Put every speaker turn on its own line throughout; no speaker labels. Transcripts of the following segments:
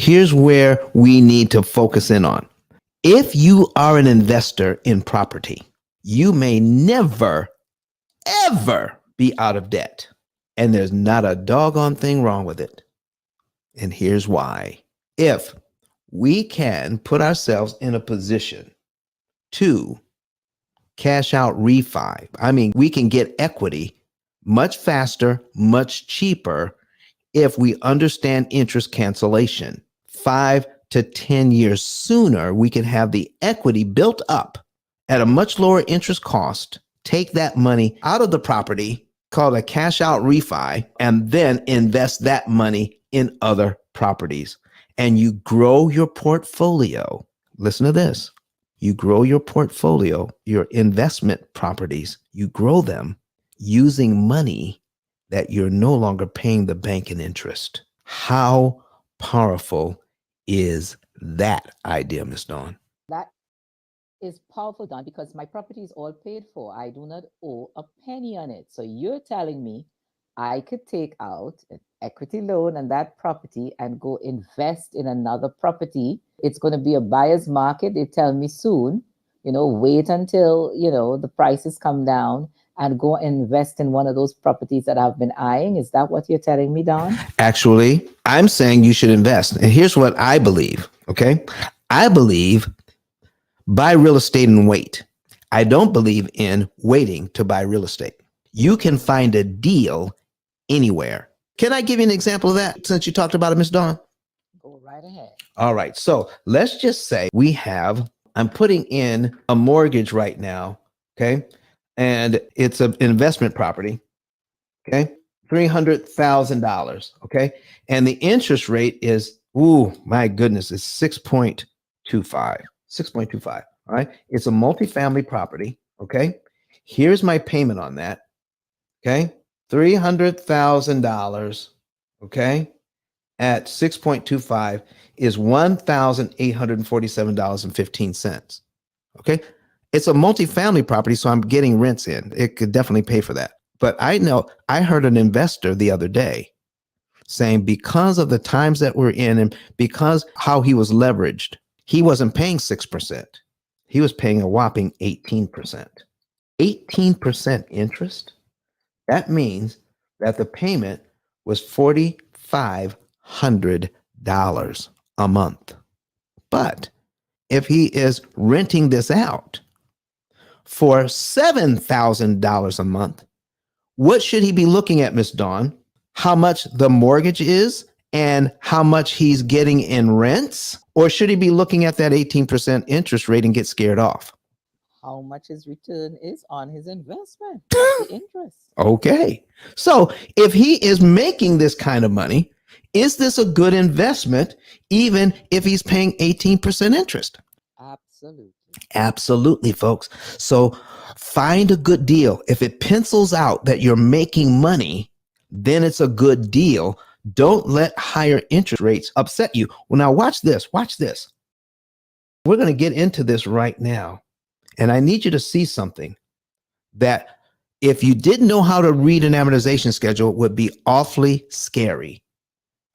Here's where we need to focus in on. If you are an investor in property, you may never, ever be out of debt. And there's not a doggone thing wrong with it. And here's why. If we can put ourselves in a position to cash out refi, we can get equity much faster, much cheaper if we understand interest cancellation. 5 to 10 years sooner, we can have the equity built up at a much lower interest cost, take that money out of the property, called a cash out refi, and then invest that money in other properties. And you grow your portfolio. Listen to this. You grow your portfolio, your investment properties, you grow them using money that you're no longer paying the bank in interest. How powerful is that idea, Ms. Dawn?
That is powerful, Don, because my property is all paid for. I do not owe a penny on it. So you're telling me I could take out an equity loan on that property and go invest in another property. It's going to be a buyer's market. They tell me soon, wait until, the prices come down and go invest in one of those properties that I've been eyeing. Is that what you're telling me, Don?
Actually, I'm saying you should invest. And here's what I believe, okay? I believe buy real estate and wait. I don't believe in waiting to buy real estate. You can find a deal anywhere. Can I give you an example of that since you talked about it, Ms. Dawn?
Go right ahead.
All right. So let's just say I'm putting in a mortgage right now, okay? And it's an investment property, okay? $300,000, okay? And the interest rate is, my goodness, it's 6.25, 6.25, all right? It's a multifamily property, okay? Here's my payment on that, okay? $300,000, okay, at 6.25 is $1,847.15. Okay. It's a multifamily property, so I'm getting rents in. It could definitely pay for that. But I heard an investor the other day saying because of the times that we're in and because how he was leveraged, he wasn't paying 6%. He was paying a whopping 18%. 18% interest. That means that the payment was $4,500 a month. But if he is renting this out for $7,000 a month, what should he be looking at, Miss Dawn? How much the mortgage is and how much he's getting in rents? Or should he be looking at that 18% interest rate and get scared off?
How much his return is on his investment, the interest.
Okay. So if he is making this kind of money, is this a good investment, even if he's paying 18% interest?
Absolutely.
Absolutely, folks. So find a good deal. If it pencils out that you're making money, then it's a good deal. Don't let higher interest rates upset you. Well, now watch this. Watch this. We're going to get into this right now. And I need you to see something that if you didn't know how to read an amortization schedule, it would be awfully scary.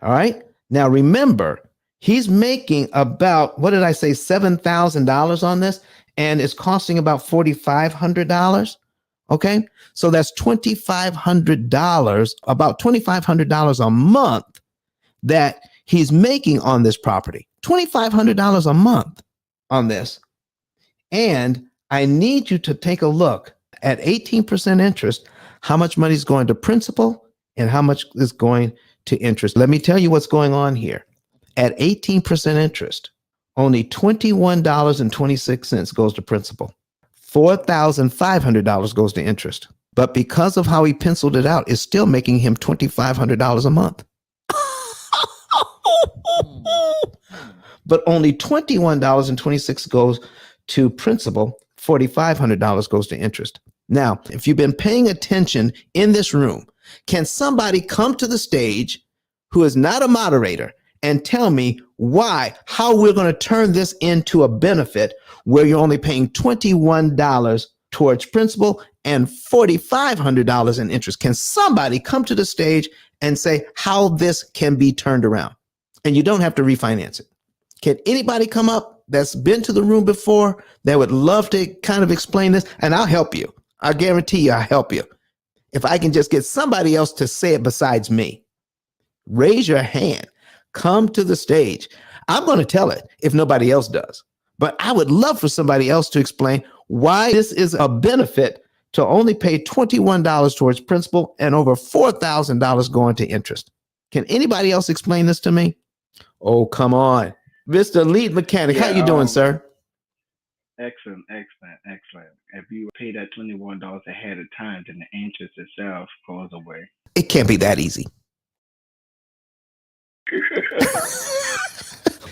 All right. Now, remember, he's making about, what did I say, $7,000 on this, and it's costing about $4,500. Okay. So that's $2,500, about $2,500 a month that he's making on this property. $2,500 a month on this. And I need you to take a look at 18% interest, how much money is going to principal and how much is going to interest. Let me tell you what's going on here. At 18% interest, only $21.26 goes to principal. $4,500 goes to interest. But because of how he penciled it out, it's still making him $2,500 a month. But only $21.26 goes to principal, $4,500 goes to interest. Now, if you've been paying attention in this room, can somebody come to the stage who is not a moderator and tell me how we're going to turn this into a benefit where you're only paying $21 towards principal and $4,500 in interest? Can somebody come to the stage and say how this can be turned around? and you don't have to refinance it. Can anybody come up that's been to the room before that would love to kind of explain this? And I'll help you. I guarantee you I'll help you. If I can just get somebody else to say it besides me, raise your hand. Come to the stage. I'm going to tell it if nobody else does. But I would love for somebody else to explain why this is a benefit to only pay $21 towards principal and over $4,000 going to interest. Can anybody else explain this to me? Oh, come on. Mr. Lead Mechanic, how you doing, sir?
Excellent. If you pay that $21 ahead of time, then the interest itself goes away.
It can't be that easy.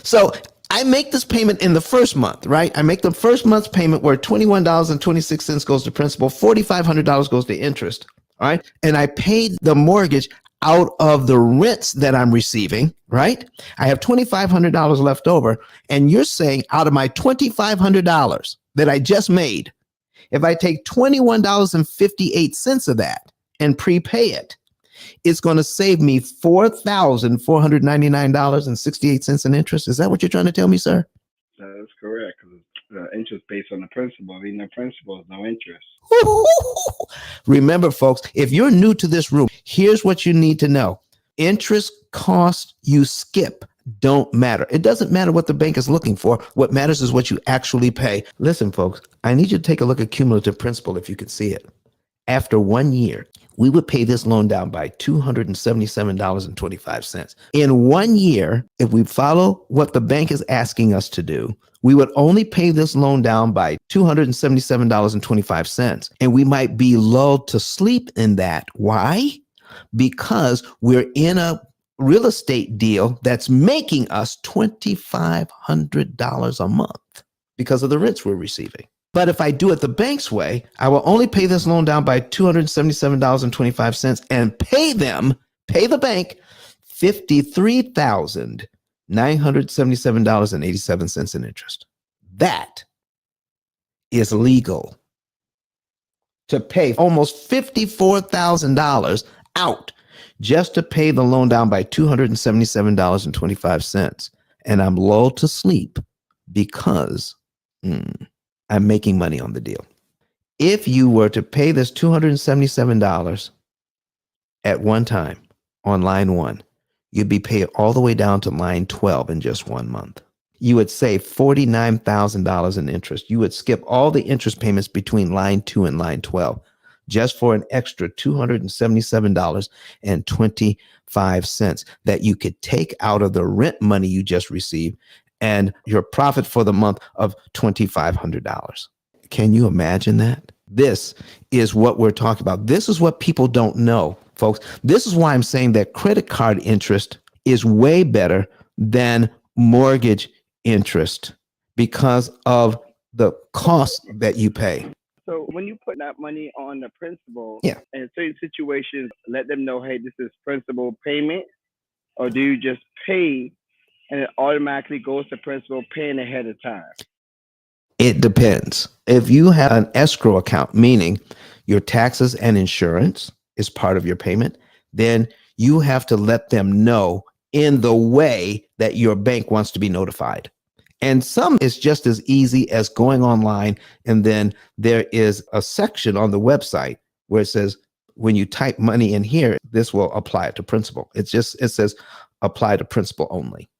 So I make this payment in the first month, right? I make the first month's payment where $21.26 goes to principal, $4,500 goes to interest, all right? And I paid the mortgage out of the rents that I'm receiving, right? I have $2,500 left over. And you're saying out of my $2,500 that I just made, if I take $21.58 of that and prepay it, it's going to save me $4,499.68 in interest. Is that what you're trying to tell me, sir?
That is correct. Because the interest based on the principal. I mean, the principal is no interest.
Remember, folks, if you're new to this room, here's what you need to know. Interest costs you skip don't matter. It doesn't matter what the bank is looking for. What matters is what you actually pay. Listen, folks, I need you to take a look at cumulative principal if you can see it. After 1 year, we would pay this loan down by $277.25. In 1 year, if we follow what the bank is asking us to do, we would only pay this loan down by $277.25. And we might be lulled to sleep in that. Why? Because we're in a real estate deal that's making us $2,500 a month because of the rents we're receiving. But if I do it the bank's way, I will only pay this loan down by $277.25 and pay the bank $53,977.87 in interest. That is legal. To pay almost $54,000 out just to pay the loan down by $277.25. And I'm lulled to sleep because I'm making money on the deal. If you were to pay this $277 at one time on line 1, you'd be paid all the way down to line 12 in just 1 month. You would save $49,000 in interest. You would skip all the interest payments between line 2 and line 12 just for an extra $277.25 that you could take out of the rent money you just received and your profit for the month of $2,500. Can you imagine that? This is what we're talking about. This is what people don't know, folks. This is why I'm saying that credit card interest is way better than mortgage interest because of the cost that you pay.
So when you put that money on the principal,
Yeah.
in certain situations, let them know, hey, this is principal payment, or do you just pay and it automatically goes to principal paying ahead of time?
It depends. If you have an escrow account, meaning your taxes and insurance is part of your payment, then you have to let them know in the way that your bank wants to be notified. And some is just as easy as going online, and then there is a section on the website where it says, when you type money in here, this will apply it to principal. It says apply to principal only.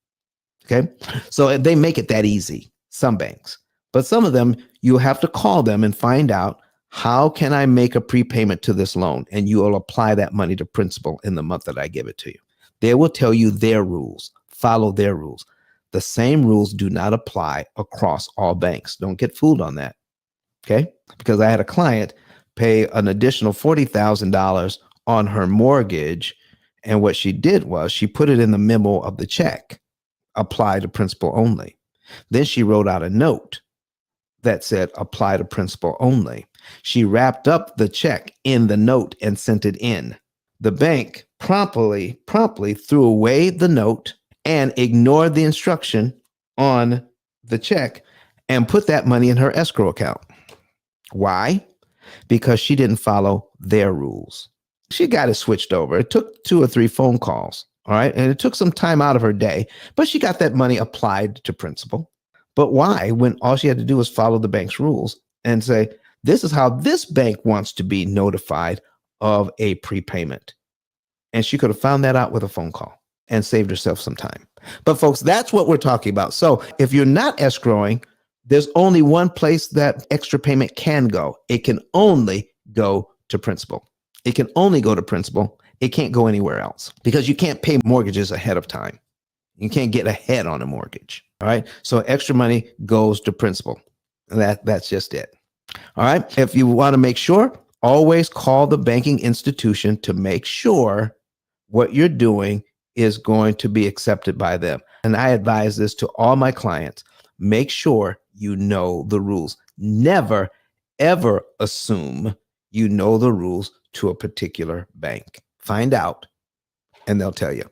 Okay. So they make it that easy, some banks, but some of them, you have to call them and find out, how can I make a prepayment to this loan? And you will apply that money to principal in the month that I give it to you. They will tell you their rules, follow their rules. The same rules do not apply across all banks. Don't get fooled on that. Okay. Because I had a client pay an additional $40,000 on her mortgage. And what she did was she put it in the memo of the check, apply to principal only. Then she wrote out a note that said apply to principal only. She wrapped up the check in the note and sent it in. The bank promptly threw away the note and ignored the instruction on the check and put that money in her escrow account. Why? Because she didn't follow their rules. She got it switched over. It took 2 or 3 phone calls. All right. And it took some time out of her day, but she got that money applied to principal. But why? When all she had to do was follow the bank's rules and say, this is how this bank wants to be notified of a prepayment. And she could have found that out with a phone call and saved herself some time. But folks, that's what we're talking about. So if you're not escrowing, there's only one place that extra payment can go. It can only go to principal. It can only go to principal. It can't go anywhere else because you can't pay mortgages ahead of time. You can't get ahead on a mortgage. All right. So extra money goes to principal. That's just it. All right. If you want to make sure, always call the banking institution to make sure what you're doing is going to be accepted by them. And I advise this to all my clients. Make sure you know the rules. Never, ever assume you know the rules to a particular bank. Find out, and they'll tell you.